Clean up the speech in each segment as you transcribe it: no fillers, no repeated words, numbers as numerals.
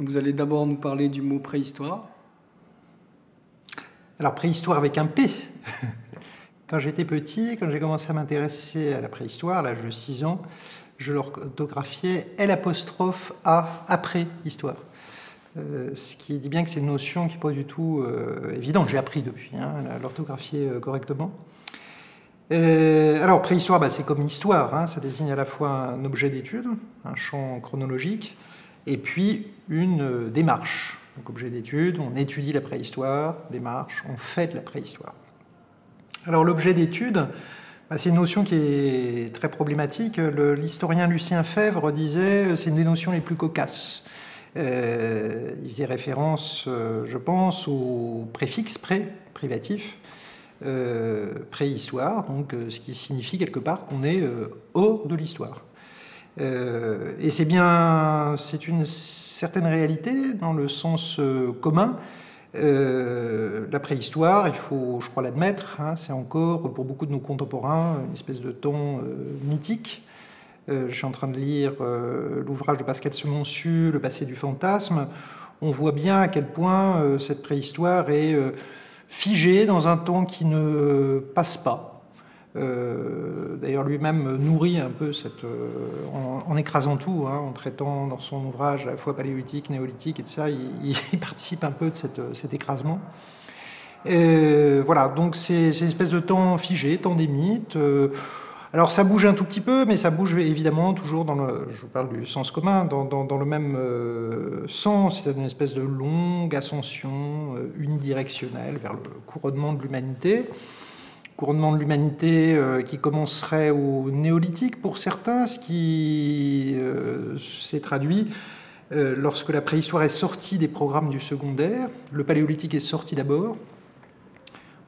Vous allez d'abord nous parler du mot préhistoire. Alors, préhistoire avec un P. Quand j'étais petit, quand j'ai commencé à m'intéresser à la préhistoire, à l'âge de 6 ans, je l'orthographiais L''A après histoire. Ce qui dit bien que c'est une notion qui n'est pas du tout évidente. J'ai appris depuis à l'orthographier correctement. Alors, préhistoire, c'est comme histoire. Ça désigne à la fois un objet d'étude, un champ chronologique, et puis une démarche. Donc, objet d'étude, on étudie la préhistoire, démarche, on fait de la préhistoire. Alors, l'objet d'étude, c'est une notion qui est très problématique. L'historien Lucien Febvre disait c'est une des notions les plus cocasses. Il faisait référence, je pense, au préfixe privatif, préhistoire, donc ce qui signifie quelque part qu'on est hors de l'histoire. Et c'est une certaine réalité dans le sens commun. La préhistoire, il faut, je crois, l'admettre, c'est encore, pour beaucoup de nos contemporains, une espèce de temps mythique. Je suis en train de lire l'ouvrage de Pascal Semonsu, Le passé du fantasme. On voit bien à quel point cette préhistoire est figée dans un temps qui ne passe pas. D'ailleurs, lui-même nourrit un peu en écrasant tout, en traitant dans son ouvrage à la fois paléolithique, néolithique, et tout ça, il participe un peu de cet écrasement. Voilà, donc c'est une espèce de temps figé, temps des mythes. Alors ça bouge un tout petit peu, mais ça bouge évidemment toujours je parle du sens commun, dans le même sens, c'est une espèce de longue ascension unidirectionnelle vers le couronnement de l'humanité. Couronnement de l'humanité qui commencerait au néolithique pour certains, ce qui s'est traduit lorsque la préhistoire est sortie des programmes du secondaire. Le paléolithique est sorti d'abord,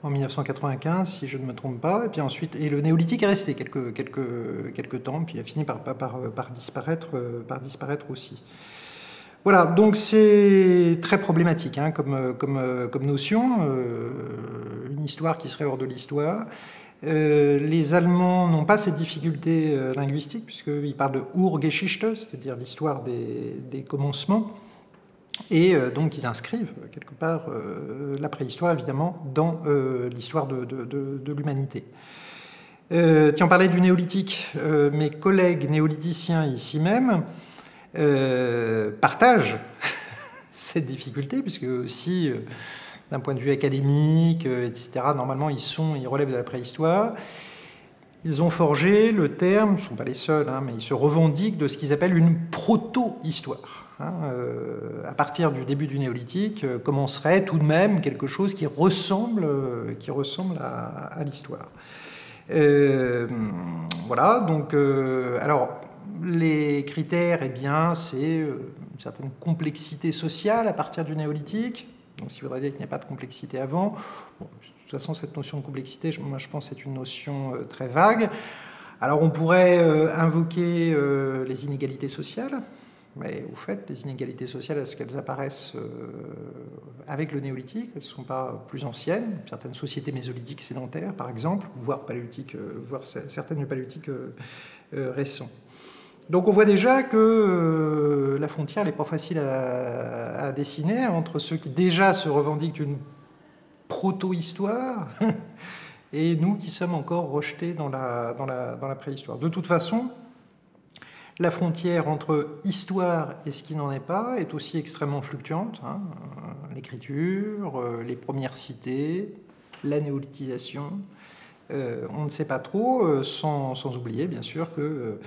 en 1995, si je ne me trompe pas, et puis ensuite, et le néolithique est resté quelques temps, puis il a fini par disparaître aussi. Voilà, donc c'est très problématique comme notion, une histoire qui serait hors de l'histoire. Les Allemands n'ont pas cette difficulté linguistique, puisqu'ils parlent de Urgeschichte, c'est-à-dire l'histoire des commencements. Et donc ils inscrivent quelque part la préhistoire, évidemment, dans l'histoire de l'humanité. Tiens, on parlait du néolithique. Mes collègues néolithiciens ici même partagent cette difficulté, puisque aussi, d'un point de vue académique, etc., normalement, ils relèvent de la préhistoire. Ils ont forgé le terme, ils ne sont pas les seuls, mais ils se revendiquent de ce qu'ils appellent une proto-histoire. À partir du début du néolithique, commencerait tout de même quelque chose qui ressemble à l'histoire. Voilà, donc, alors, les critères, c'est une certaine complexité sociale à partir du néolithique. Donc, ça voudrait dire qu'il n'y a pas de complexité avant. Bon, de toute façon, cette notion de complexité, moi, je pense que c'est une notion très vague. Alors, on pourrait invoquer les inégalités sociales. Mais au fait, les inégalités sociales, est-ce qu'elles apparaissent avec le néolithique? Elles ne sont pas plus anciennes. Certaines sociétés mésolithiques sédentaires, par exemple, voire certaines du paléolithique récent. Donc on voit déjà que la frontière n'est pas facile à dessiner entre ceux qui déjà se revendiquent d'une proto-histoire et nous qui sommes encore rejetés dans la préhistoire. De toute façon, la frontière entre histoire et ce qui n'en est pas est aussi extrêmement fluctuante. L'écriture, les premières cités, la néolithisation, on ne sait pas trop, sans oublier bien sûr que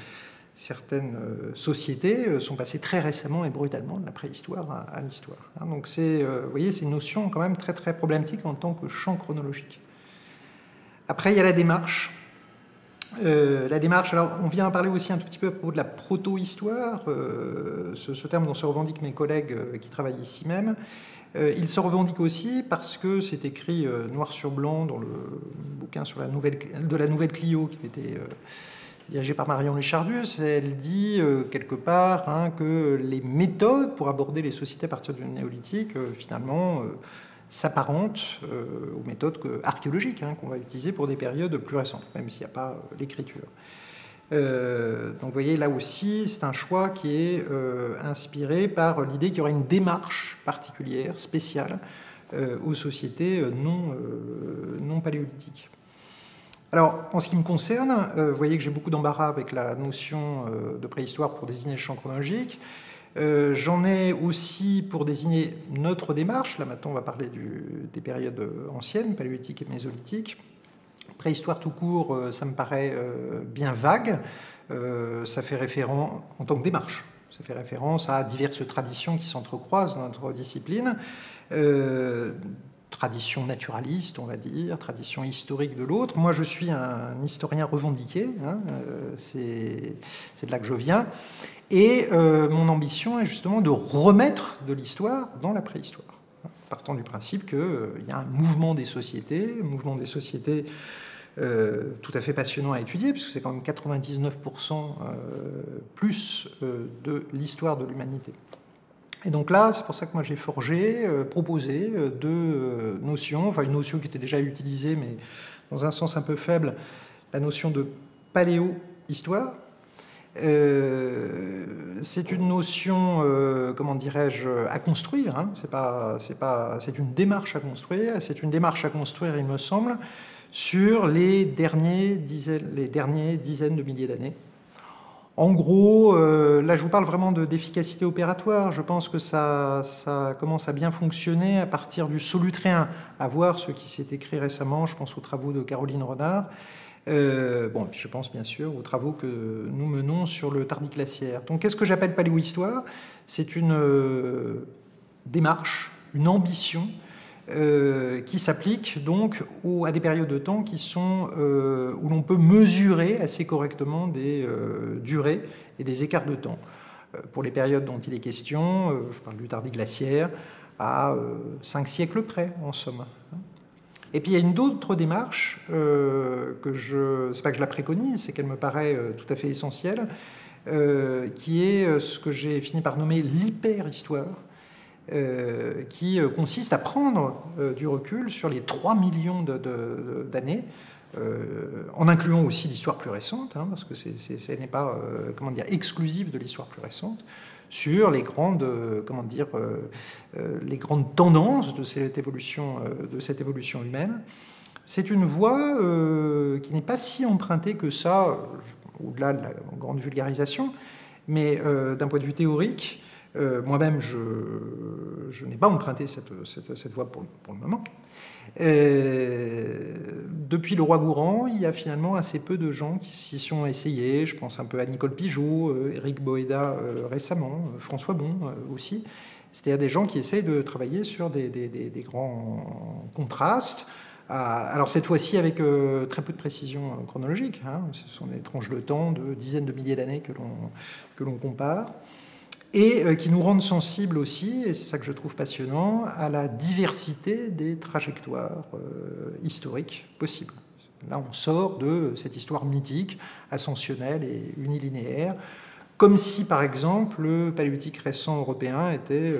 certaines sociétés sont passées très récemment et brutalement de la préhistoire à l'histoire. Donc vous voyez, c'est une notion quand même très très problématique en tant que champ chronologique. Après, il y a la démarche. La démarche, alors on vient en parler aussi un tout petit peu à propos de la proto-histoire, ce terme dont se revendiquent mes collègues qui travaillent ici même. Ils se revendiquent aussi parce que c'est écrit noir sur blanc dans le bouquin de la Nouvelle Clio qui était dirigée par Marion Lechardius. Elle dit quelque part que les méthodes pour aborder les sociétés à partir du néolithique, finalement, s'apparente aux méthodes archéologiques qu'on va utiliser pour des périodes plus récentes, même s'il n'y a pas l'écriture. Donc vous voyez, là aussi, c'est un choix qui est inspiré par l'idée qu'il y aurait une démarche particulière, spéciale, aux sociétés non paléolithiques. Alors, en ce qui me concerne, vous voyez que j'ai beaucoup d'embarras avec la notion de préhistoire pour désigner le champ chronologique. J'en ai aussi pour désigner notre démarche. Là, maintenant, on va parler des périodes anciennes, paléolithiques et mésolithiques. Préhistoire tout court, ça me paraît bien vague. Ça fait référence, en tant que démarche, ça fait référence à diverses traditions qui s'entrecroisent dans notre discipline. Tradition naturaliste, on va dire, tradition historique de l'autre. Moi, je suis un historien revendiqué, hein, c'est de là que je viens. Et mon ambition est justement de remettre de l'histoire dans la préhistoire, partant du principe qu'il y a un mouvement des sociétés, tout à fait passionnant à étudier, puisque c'est quand même 99% plus de l'histoire de l'humanité. Et donc là, c'est pour ça que moi j'ai forgé, proposé deux notions, enfin une notion qui était déjà utilisée, mais dans un sens un peu faible, la notion de paléo-histoire. C'est une notion, comment dirais-je, à construire. Hein. C'est une démarche à construire. C'est une démarche à construire, il me semble, sur les dernières dizaines de milliers d'années. En gros, là je vous parle vraiment d'efficacité opératoire. Je pense que ça commence à bien fonctionner à partir du Solutréen, à voir ce qui s'est écrit récemment. Je pense aux travaux de Caroline Renard. Bon, je pense bien sûr aux travaux que nous menons sur le Tardiclaciaire. Donc qu'est-ce que j'appelle paléohistoire? C'est une démarche, une ambition qui s'applique donc à des périodes de temps qui sont, où l'on peut mesurer assez correctement des durées et des écarts de temps. Pour les périodes dont il est question, je parle du Tardiclaciaire, à 5 siècles près, en somme. Et puis il y a une autre démarche c'est pas que je la préconise, c'est qu'elle me paraît tout à fait essentielle, qui est ce que j'ai fini par nommer l'hyperhistoire, qui consiste à prendre du recul sur les 3 millions d'années, en incluant aussi l'histoire plus récente, hein, parce que ce n'est pas comment dire, exclusif de l'histoire plus récente, sur les grandes, les grandes tendances de cette évolution humaine. C'est une voie qui n'est pas si empruntée que ça, au-delà de la grande vulgarisation, mais d'un point de vue théorique, moi-même, je n'ai pas emprunté cette voie pour le moment. Depuis le roi Gourand, il y a finalement assez peu de gens qui s'y sont essayés. Je pense un peu à Nicole Pigeot, Éric Boéda récemment, François Bon aussi. C'est-à-dire des gens qui essayent de travailler sur des grands contrastes. Alors cette fois-ci avec très peu de précision chronologique. Hein. Ce sont des tranches de temps de dizaines de milliers d'années que l'on compare. Et qui nous rendent sensibles aussi, et c'est ça que je trouve passionnant, à la diversité des trajectoires historiques possibles. Là, on sort de cette histoire mythique, ascensionnelle et unilinéaire, comme si, par exemple, le paléolithique récent européen était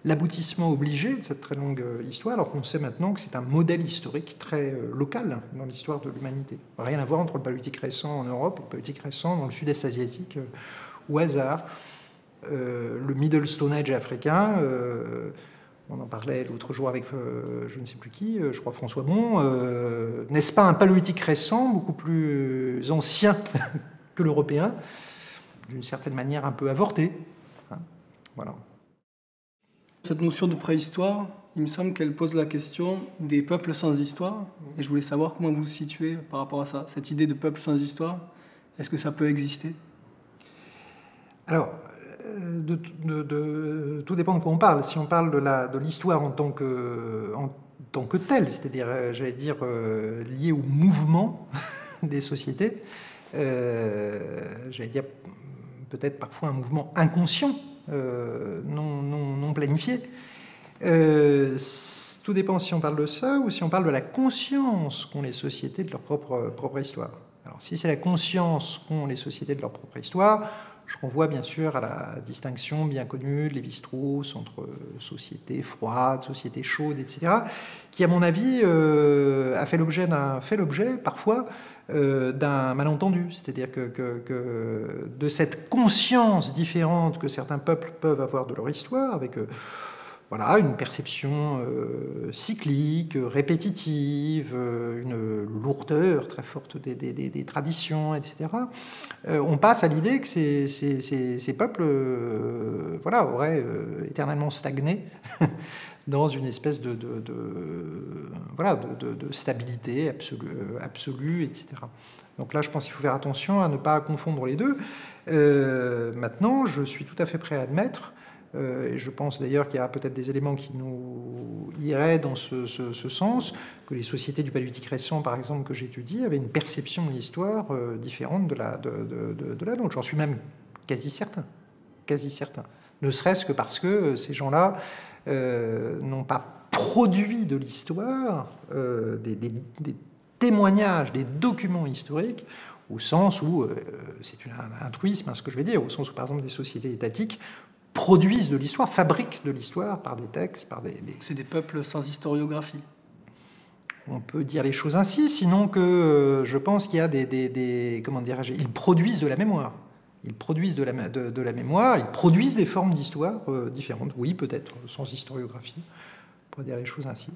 l'aboutissement obligé de cette très longue histoire, alors qu'on sait maintenant que c'est un modèle historique très local dans l'histoire de l'humanité. Rien à voir entre le paléolithique récent en Europe et le paléolithique récent dans le sud-est asiatique, au hasard. Le Middle Stone Age africain, on en parlait l'autre jour avec je ne sais plus qui, je crois François Bon, n'est-ce pas un paléolithique récent, beaucoup plus ancien que l'européen, d'une certaine manière un peu avorté, hein, voilà. Cette notion de préhistoire, il me semble qu'elle pose la question des peuples sans histoire, et je voulais savoir comment vous vous situez par rapport à ça, cette idée de peuple sans histoire, est-ce que ça peut exister? Alors, tout dépend de quoi on parle. Si on parle de l'histoire en tant que telle, c'est-à-dire, j'allais dire, liée au mouvement des sociétés, j'allais dire peut-être parfois un mouvement inconscient, non planifié. Tout dépend si on parle de ça ou si on parle de la conscience qu'ont les sociétés de leur propre histoire. Alors, si c'est la conscience qu'ont les sociétés de leur propre histoire, Je renvoie bien sûr à la distinction bien connue de Lévi-Strauss entre société froide, société chaude, etc., qui, à mon avis, a fait l'objet parfois d'un malentendu. C'est-à-dire que de cette conscience différente que certains peuples peuvent avoir de leur histoire, avec voilà, une perception cyclique, répétitive, une lourdeur très forte des traditions, etc. On passe à l'idée que ces peuples voilà, auraient éternellement stagné dans une espèce de stabilité absolue, etc. Donc là, je pense qu'il faut faire attention à ne pas confondre les deux. Maintenant, je suis tout à fait prêt à admettre, et je pense d'ailleurs qu'il y a peut-être des éléments qui nous iraient dans ce sens, que les sociétés du paléolithique récent, par exemple, que j'étudie, avaient une perception de l'histoire différente de la nôtre. J'en suis même quasi certain. Ne serait-ce que parce que ces gens-là n'ont pas produit de l'histoire des témoignages, des documents historiques, au sens où, c'est un truisme, ce que je vais dire, au sens où, par exemple, des sociétés étatiques produisent de l'histoire, fabriquent de l'histoire par des textes, par des... C'est des peuples sans historiographie. On peut dire les choses ainsi, sinon que je pense qu'il y a comment dirais-je, ils produisent de la mémoire. Ils produisent de la mémoire, ils produisent des formes d'histoire différentes. Oui, peut-être, sans historiographie, on pourrait dire les choses ainsi.